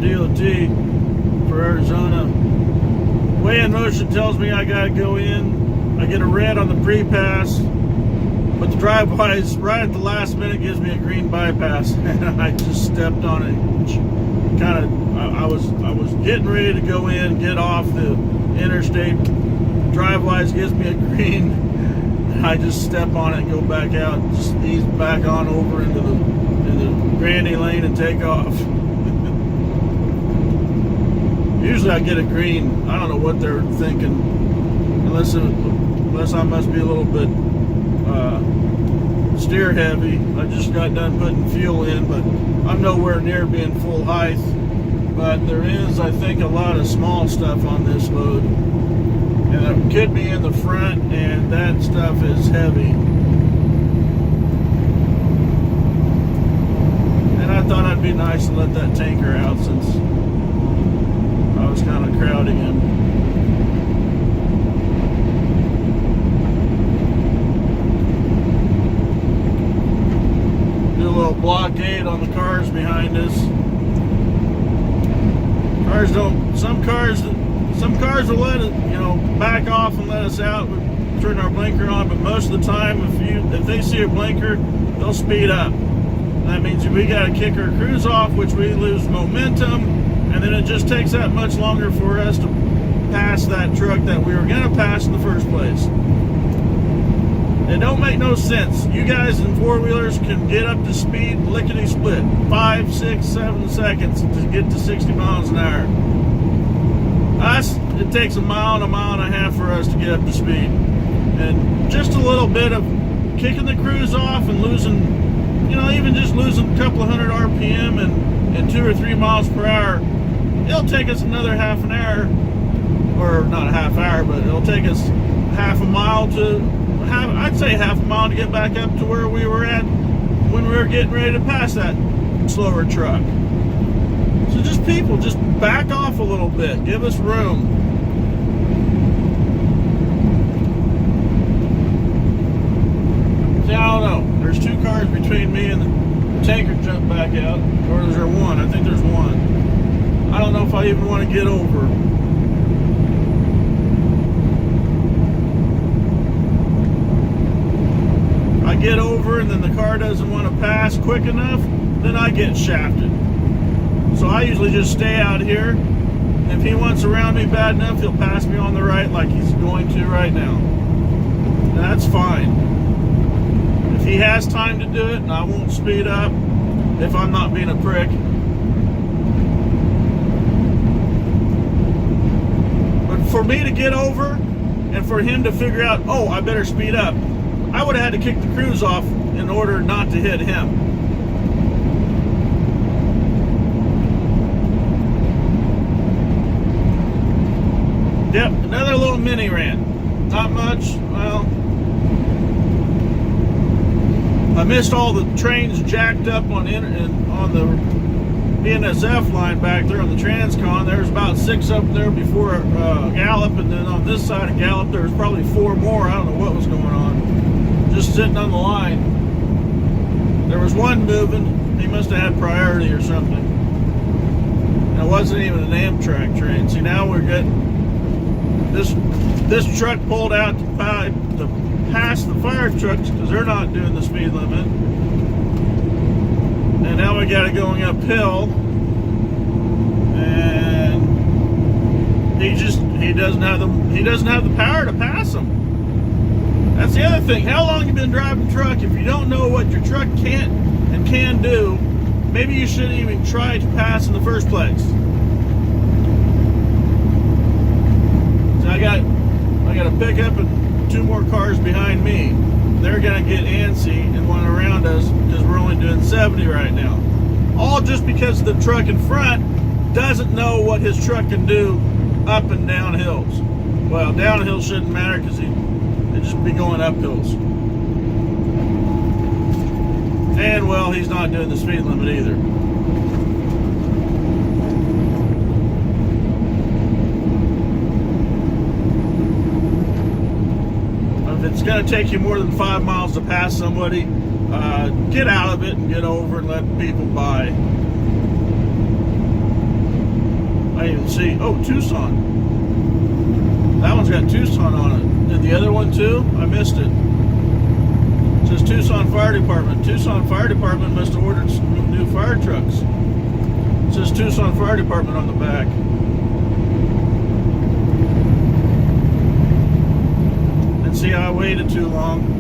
DOT for Arizona. Weigh-in motion tells me I gotta go in. I get a red on the pre-pass, but the drive-bys right at the last minute gives me a green bypass, and I just stepped on it. Kind of, I was getting ready to go in, get off the interstate. Drive-wise gives me a green. I just step on it and go back out, just ease back on over into the granny lane and take off. Usually I get a green. I don't know what they're thinking, unless I must be a little bit steer heavy. I just got done putting fuel in, but I'm nowhere near being full height. But there is, I think, a lot of small stuff on this load, and it could be in the front, and that stuff is heavy. And I thought I'd be nice and let that tanker out since I was kind of crowding him. Do a little blockade on the cars behind us. Some cars will let it, back off and let us out. We turn our blinker on, but most of the time, if they see a blinker, they'll speed up. That means we got to kick our cruise off, which we lose momentum, and then it just takes that much longer for us to pass that truck that we were going to pass in the first place. It don't make no sense. You guys in four-wheelers can get up to speed lickety-split, 5, 6, 7 seconds to get to 60 miles an hour. Us, it takes a mile and a half for us to get up to speed. And just a little bit of kicking the cruise off and losing, even just losing a couple of hundred RPM and 2 or 3 miles per hour, it'll take us another half an hour, or not a half hour, but it'll take us half a mile to get back up to where we were at when we were getting ready to pass that slower truck. So just back off a little bit. Give us room. See, I don't know. There's 2 cars between me and the tanker jumped back out. Or is there one? I think there's one. I don't know if I even want to get over. I get over and then the car doesn't want to pass quick enough, then I get shafted. So I usually just stay out here. If he wants around me bad enough, he'll pass me on the right like he's going to right now. And that's fine. If he has time to do it, and I won't speed up if I'm not being a prick. But for me to get over and for him to figure out, oh, I better speed up, I would have had to kick the cruise off in order not to hit him. Yep, another little mini rant. Not much. Well, I missed all the trains jacked up on the BNSF line back there on the Transcon. There's about 6 up there before Gallup, and then on this side of Gallup there was probably 4 more. I don't know what was going on. Just sitting on the line. There was one moving. He must have had priority or something. And it wasn't even an Amtrak train. See, now we're getting this truck pulled out to pass the fire trucks because they're not doing the speed limit. And now we got it going uphill. And he doesn't have the power to pass them. That's the other thing. How long you been driving a truck? If you don't know what your truck can do, maybe you shouldn't even try to pass in the first place. So I got a pickup and 2 more cars behind me. They're gonna get antsy and want to around us because we're only doing 70 right now. All just because the truck in front doesn't know what his truck can do up and down hills. Well, downhill shouldn't matter because they'd just be going up hills. And well, he's not doing the speed limit either. If it's going to take you more than 5 miles to pass somebody, get out of it and get over and let people by. see, oh, Tucson. That one's got Tucson on it. And the other one too? I missed it. It says Tucson Fire Department. Tucson Fire Department must have ordered some new fire trucks. It says Tucson Fire Department on the back. And see how I waited too long.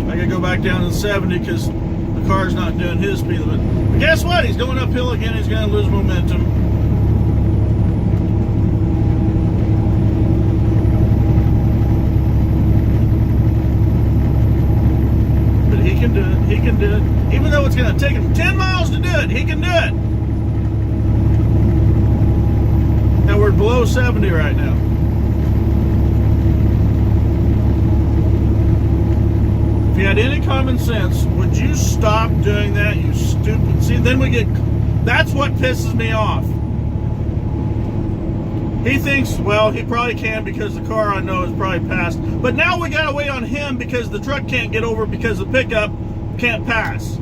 I gotta go back down to 70 because the car's not doing his speed limit. But guess what? He's going uphill again. He's going to lose momentum. But he can do it. He can do it. Even though it's going to take him 10 miles to do it, he can do it. Now we're below 70 right now. If you had any common sense, would you stop doing that, you stupid? See, then we get, that's what pisses me off. He thinks, well, he probably can because the car I know is probably passed. But now we gotta wait on him because the truck can't get over because the pickup can't pass.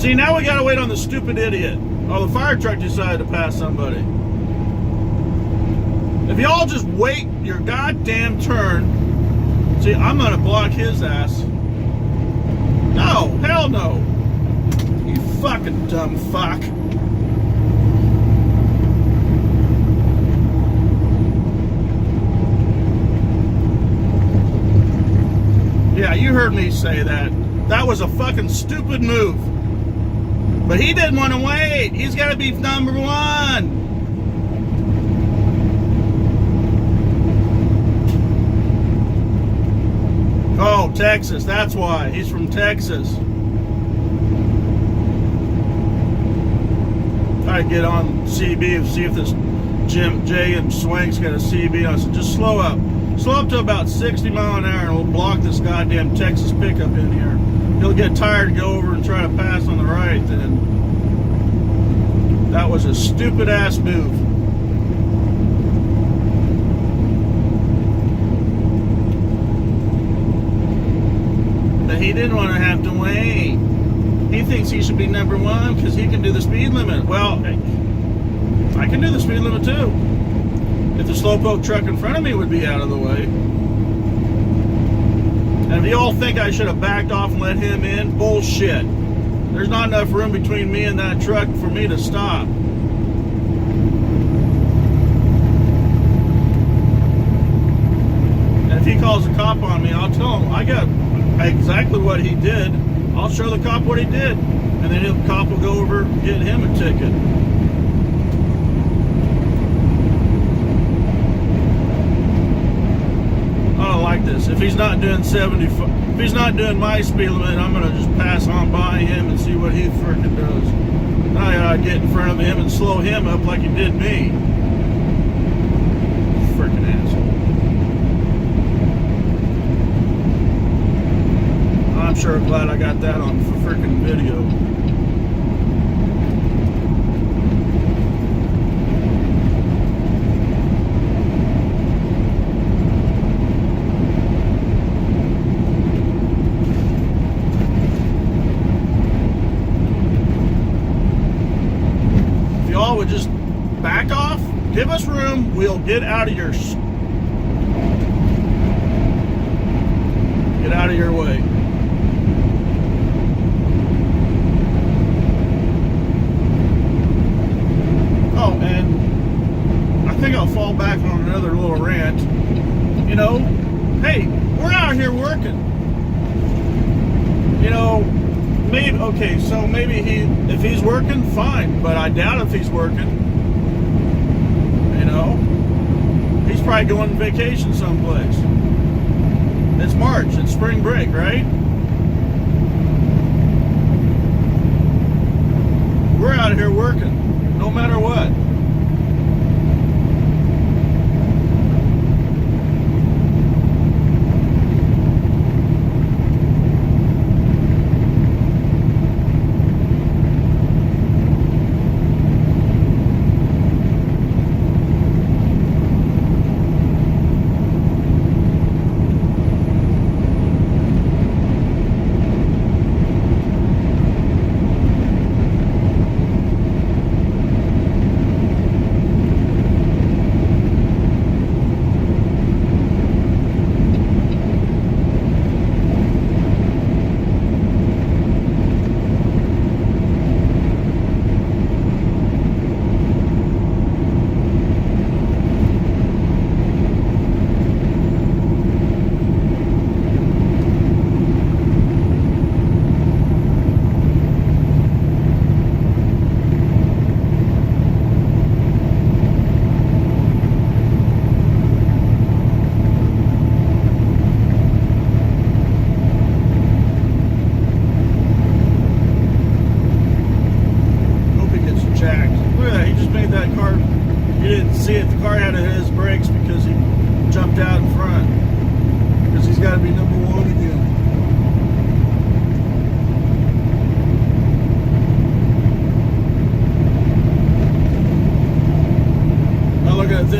See, now we gotta wait on the stupid idiot. Oh, the fire truck decided to pass somebody. If y'all just wait your goddamn turn. See, I'm gonna block his ass. No, hell no. You fucking dumb fuck. Yeah, you heard me say that. That was a fucking stupid move. But he didn't want to wait. He's got to be number one. Oh, Texas. That's why. He's from Texas. I'd get on CB and see if this Jim J and Swank's got a CB. I said, just slow up. Slow up to about 60 mile an hour and we'll block this goddamn Texas pickup in here. He'll get tired and go over and try to pass on the right. And that was a stupid ass move. But he didn't want to have to wait. He thinks he should be number one because he can do the speed limit. Well, I can do the speed limit too. If the slowpoke truck in front of me would be out of the way. And if you all think I should have backed off and let him in, bullshit. There's not enough room between me and that truck for me to stop. And if he calls a cop on me, I'll tell him I got exactly what he did. I'll show the cop what he did. And then the cop will go over and get him a ticket. Like this. If he's not doing 70, if he's not doing my speed limit, I'm gonna just pass on by him and see what he freaking does. And I gotta get in front of him and slow him up like he did me. Freaking asshole. I'm sure glad I got that on freaking video. Would just back off, give us room, we'll get out of your way. Oh, and I think I'll fall back on another little rant. You know, hey, we're out here working. You know, maybe, okay, so maybe if he's working, fine, but I doubt if he's working. You know, he's probably going on vacation someplace. It's March, it's spring break, right? We're out here working, no matter what.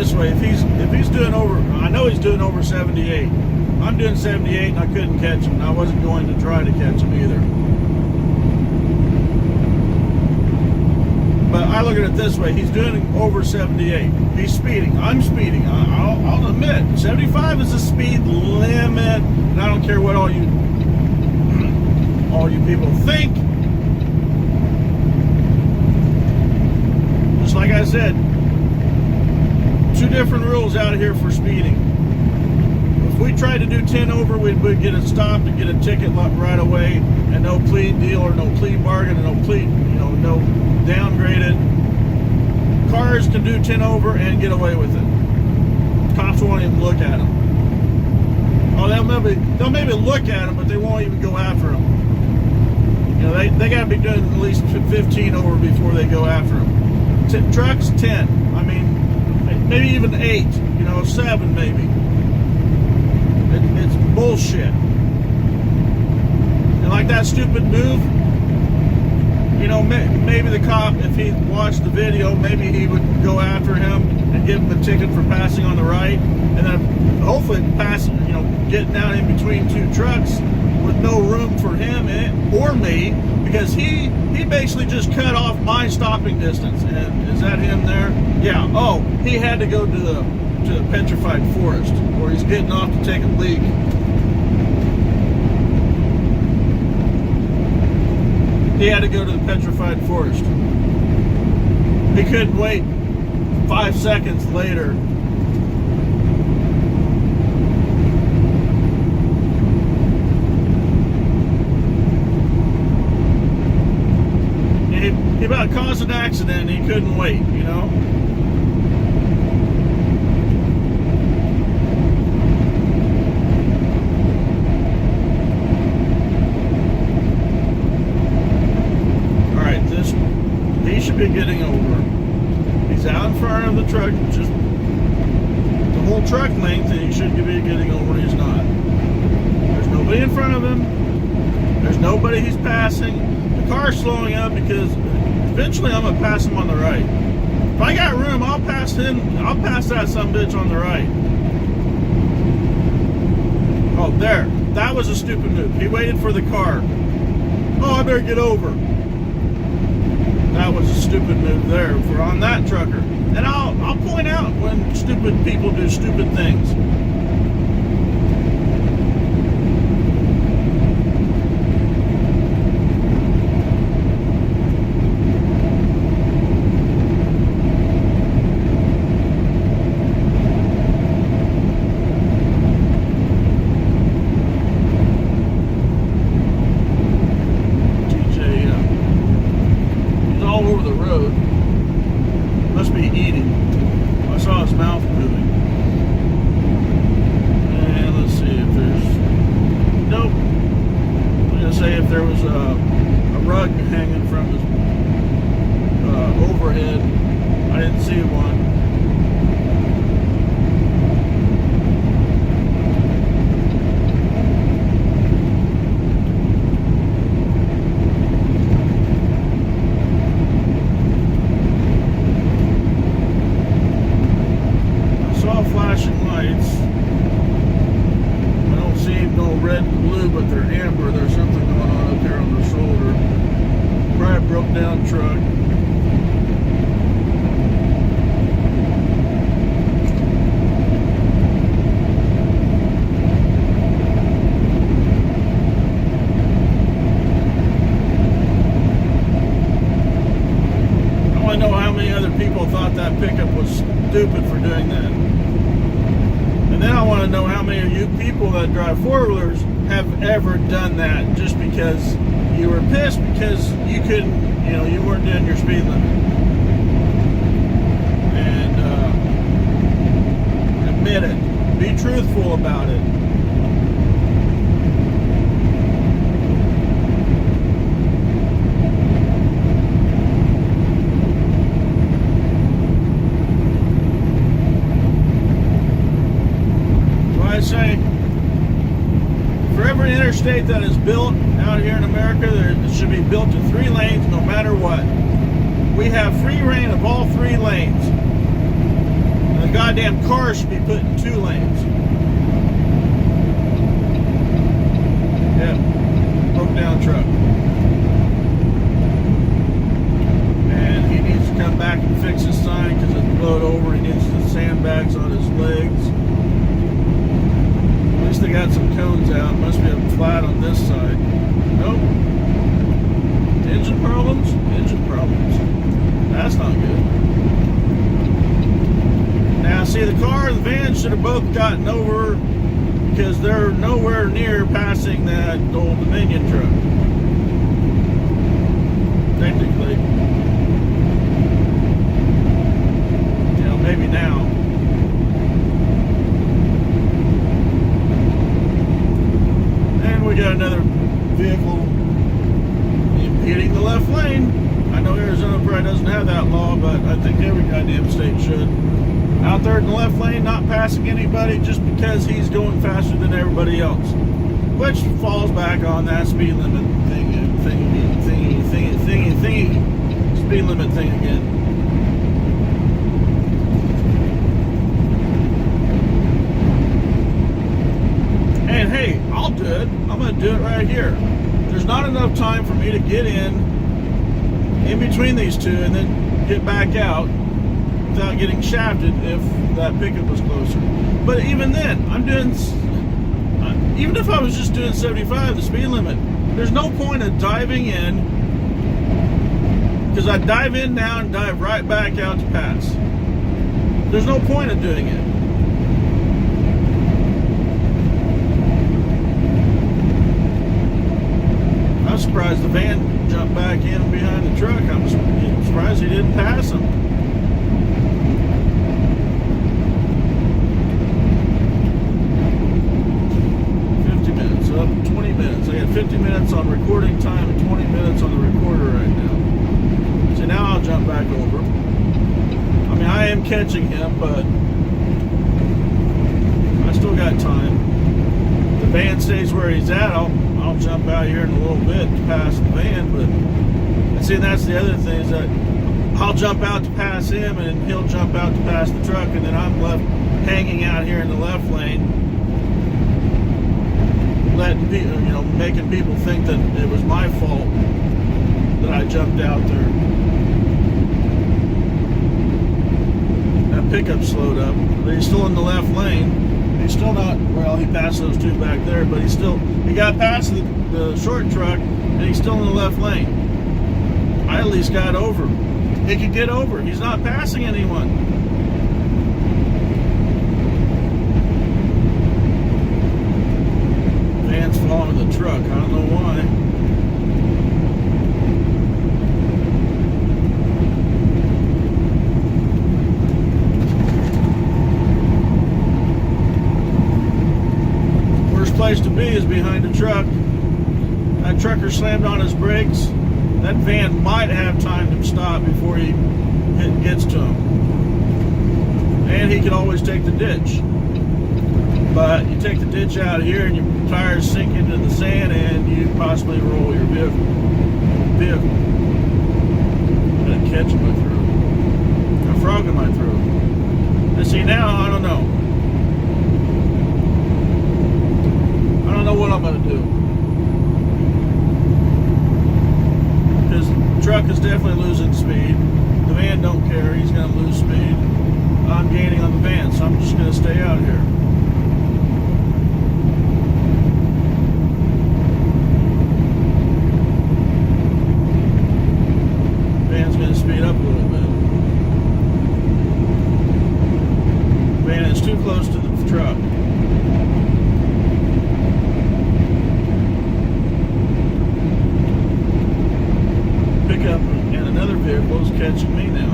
this way: if he's doing over, I know he's doing over 78. I'm doing 78, and I couldn't catch him. And I wasn't going to try to catch him either. But I look at it this way: he's doing over 78. He's speeding. I'm speeding. I'll admit, 75 is the speed limit, and I don't care what all you people think. Just like I said, two different rules out here for speeding. If we tried to do 10 over, we'd get a stop and get a ticket right away, and no plea deal or no plea bargain, and no plea, no downgraded. Cars can do 10 over and get away with it. Cops won't even look at them. Oh, they'll maybe look at them, but they won't even go after them. They got to be doing at least 15 over before they go after them. Trucks, 10. I mean, maybe even 8. 7 maybe. It's bullshit. And like that stupid move, maybe the cop, if he watched the video, maybe he would go after him and give him a ticket for passing on the right, and then hopefully getting down in between two trucks with no room for him or me, because he basically just cut off my stopping distance. And is that him there? Yeah. Oh, he had to go to the petrified forest, where he's getting off to take a leak. He had to go to the petrified forest. He couldn't wait 5 seconds later. He about caused an accident and he couldn't wait, He should be getting over. He's out in front of the truck, just the whole truck length, and he should be getting over. He's not. There's nobody in front of him. There's nobody he's passing. The car's slowing up because eventually I'm gonna pass him on the right. If I got room, I'll pass him. I'll pass that sumbitch on the right. Oh, there. That was a stupid move. He waited for the car. Oh, I better get over. That was a stupid move there for on that trucker. And I'll point out when stupid people do stupid things. If there was a rug hanging from his overhead, I didn't see one. I saw flashing lights. I don't see no red and blue, but they're amber. There's something going on up there on the shoulder. Probably a broke down truck. I want to know how many other people thought that pickup was stupid for doing that. And then I want to know how many of you people that drive four-wheelers have ever done that just because you were pissed because you couldn't, you weren't doing your speed limit. And admit it. Be truthful about it. So I say, for every interstate that is built out here in America, it should be built to 3 lanes no matter what. We have free reign of all 3 lanes. And the goddamn car should be put in 2 lanes. Yeah, broke down truck. And he needs to come back and fix his sign because it's blowed over. He needs the sandbags on his legs. At least they got some cones out. Must be a flat on this side. Nope. Engine problems? Engine problems. That's not good. Now, see, the car and the van should have both gotten over because they're nowhere near passing that old Dominion truck. Technically. You know, maybe now. And we got another vehicle impeding the left lane. I know Arizona probably doesn't have that law, but I think every goddamn state should. Out there in the left lane, not passing anybody just because he's going faster than everybody else. Which falls back on that speed limit thingy, speed limit thing again. And hey, I'll do it. I'm going to do it right here. There's not enough time for me to get in between these two and then get back out without getting shafted if that pickup was closer. But even then, I'm doing, even if I was just doing 75, the speed limit, there's no point of diving in, because I dive in now and dive right back out to pass. There's no point of doing it. I'm surprised the van jumped back in behind the truck. I'm surprised he didn't pass him. Up 20 minutes. I got 50 minutes on recording time and 20 minutes on the recorder right now. So now I'll jump back over. I mean, I am catching him, but I still got time. If the van stays where he's at, I'll jump out here in a little bit to pass the van. But and see, that's the other thing is that I'll jump out to pass him, and he'll jump out to pass the truck, and then I'm left hanging out here in the left lane. Letting people, you know, making people think that it was my fault that I jumped out there. That pickup slowed up, but he's still in the left lane. He's still not, well, he passed those two back there, but he got past the short truck, and he's still in the left lane. I at least got over. He could get over. He's not passing anyone. Van's following the truck. I don't know why. Worst place to be is behind a truck. That trucker slammed on his brakes. That van might have time to stop before he gets to him. And he could always take the ditch. But you take the ditch out here and your tires sink into the sand and you possibly roll your vehicle. Got a catch in my throat. A frog in my throat. And see, now I don't know. I don't know what I'm going to do. Because the truck is definitely losing speed. The van don't care. He's going to lose speed. I'm gaining on the van, so I'm just going to stay out here. Speed up a little bit. Man, it's too close to the truck. Pickup and another vehicle is catching me now.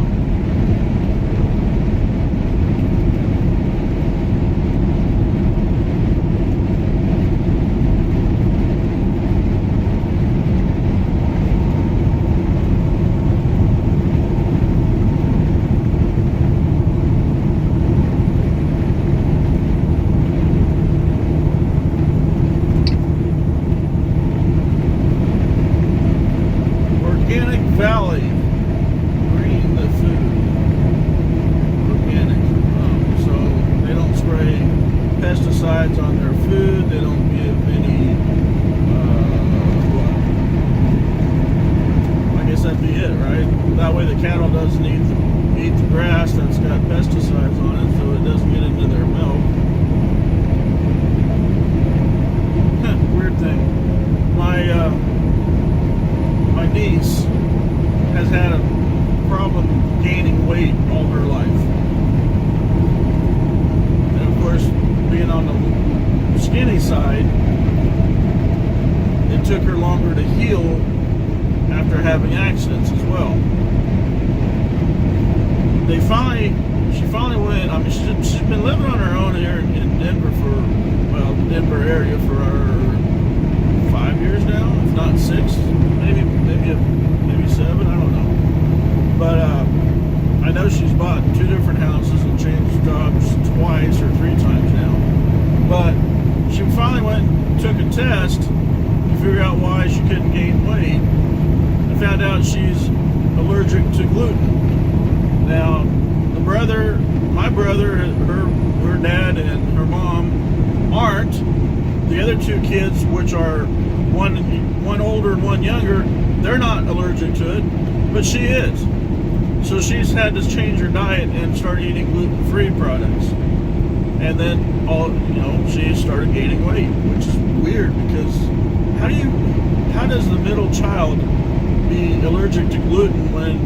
Valley, green the food, organic. Oh, pesticides on their food. They don't give any, I guess that'd be it, right? That way the cattle doesn't eat the grass that's got pesticides on it, so it doesn't get into their milk. Weird thing. My niece has had a problem gaining weight all her life. And of course, being on the skinny side, it took her longer to heal after having accidents as well. She finally went, I mean, she's been living on her own here in Denver the Denver area for 5 years now, if not 6, maybe 7, I don't know. But I know she's bought 2 different houses and changed jobs twice or 3 times now. But she finally went and took a test to figure out why she couldn't gain weight, and found out she's allergic to gluten. Now, my brother, her dad, and her mom aren't. The other 2 kids, which are one older and one younger, they're not allergic to it, but she is. So she's had to change her diet and start eating gluten-free products. And then she started gaining weight, which is weird because how does the middle child be allergic to gluten when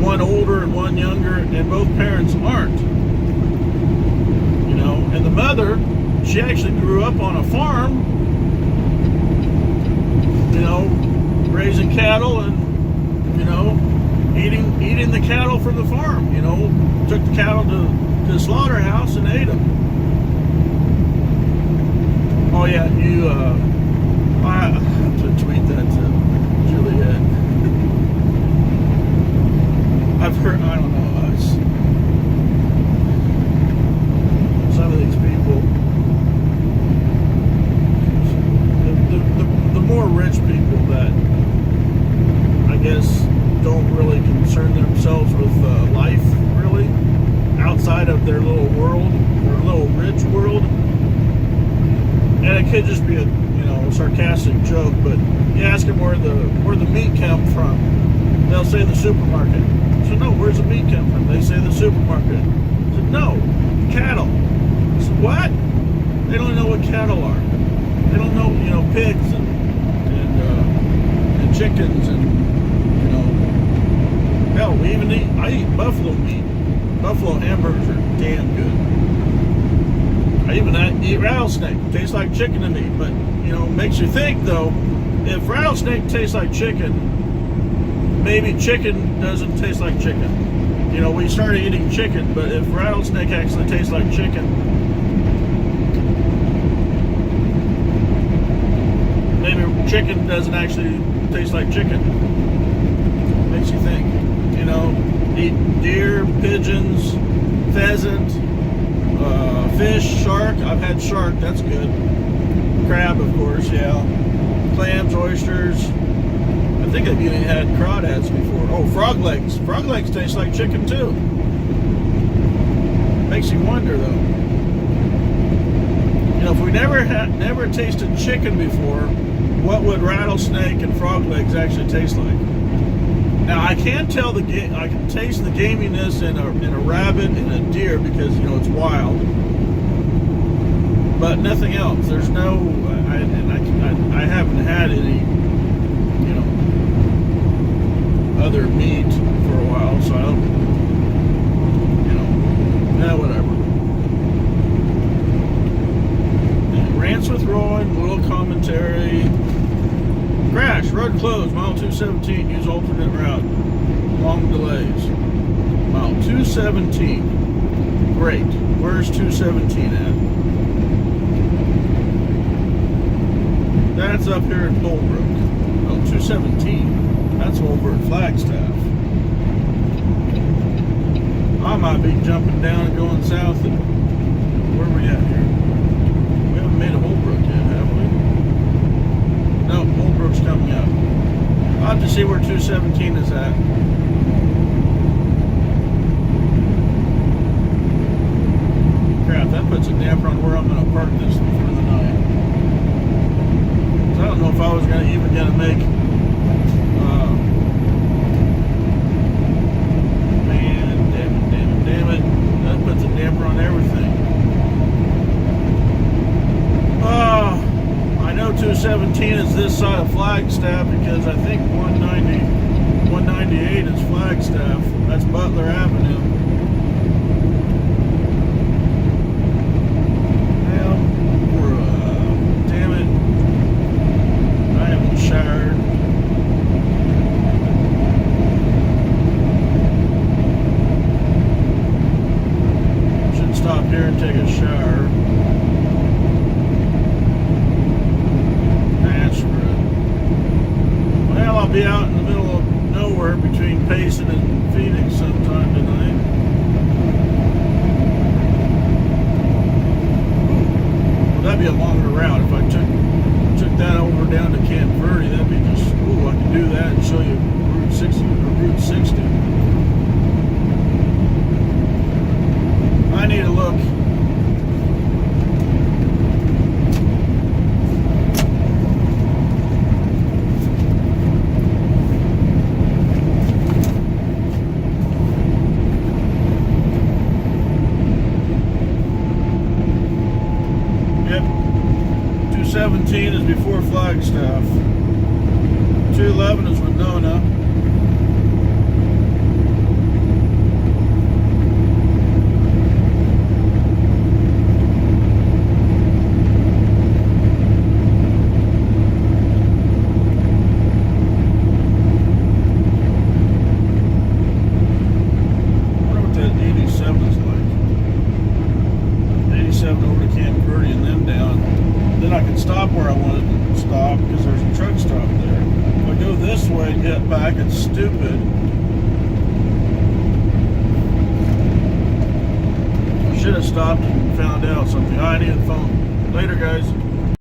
one older and one younger and both parents aren't? And the mother, she actually grew up on a farm, raising cattle and eating the cattle from the farm. Took the cattle to the slaughterhouse and ate them. Oh yeah, I have to tweet that to Juliet. I've heard, I don't know, some of these people, the more rich people that I guess don't really concern themselves with life, really, outside of their little world, their little rich world. And it could just be a sarcastic joke, but you ask them where the meat come from, they'll say the supermarket. So no, where's the meat come from? They say the supermarket. So no, cattle. So what? They don't know what cattle are. They don't know, pigs and chickens and hell, I eat buffalo meat. Buffalo hamburgers are damn good. I even eat rattlesnake. Tastes like chicken to me, but makes you think though. If rattlesnake tastes like chicken, maybe chicken doesn't taste like chicken. We started eating chicken, but if rattlesnake actually tastes like chicken, maybe chicken doesn't actually taste like chicken. Makes you think. Eat deer, pigeons, pheasant, fish, shark. I've had shark, that's good. Crab, of course, yeah. Clams, oysters. I think I've even had crawdads before. Oh, frog legs. Frog legs taste like chicken too. Makes you wonder though. If we never tasted chicken before, what would rattlesnake and frog legs actually taste like? Now I can tell I can taste the gaminess in a rabbit and a deer because it's wild, but nothing else. There's no, I haven't had any other meat for a while, so I don't, whatever. Rants with Roy, little commentary. Crash, road closed, mile 217, use alternate route. Long delays. Mile 217. Great. Where's 217 at? That's up here in Polbrook. Oh, 217. That's over at Flagstaff. I might be jumping down and going south. Where are we at here? We haven't made a Holbrook yet, have we? No, Holbrook's coming up. I'll have to see where 217 is at. Crap, that puts a damn damper on where I'm going to park this for the night. So I don't know if I was even going to make. Man, damn it! That puts a damper on everything. I know 217 is this side of Flagstaff because I think 198 is Flagstaff. That's Butler Avenue. Damn it. I haven't showered. Should stop here and take a shower. Well, I'll be out in the middle of nowhere between Payson and Phoenix sometime tonight. Well, that'd be a longer route if I took that over down to Camp Verde. That'd be just, I could do that and show you Route 60 or Route 60. I need to look. Yep, 217 is before Flagstaff. 211 is Winona. Over to Camp Verde and then down. Then I can stop where I wanted to stop because there's a truck stop there. If I go this way and get back, it's stupid. I should have stopped and found out something. I need a phone. Later, guys.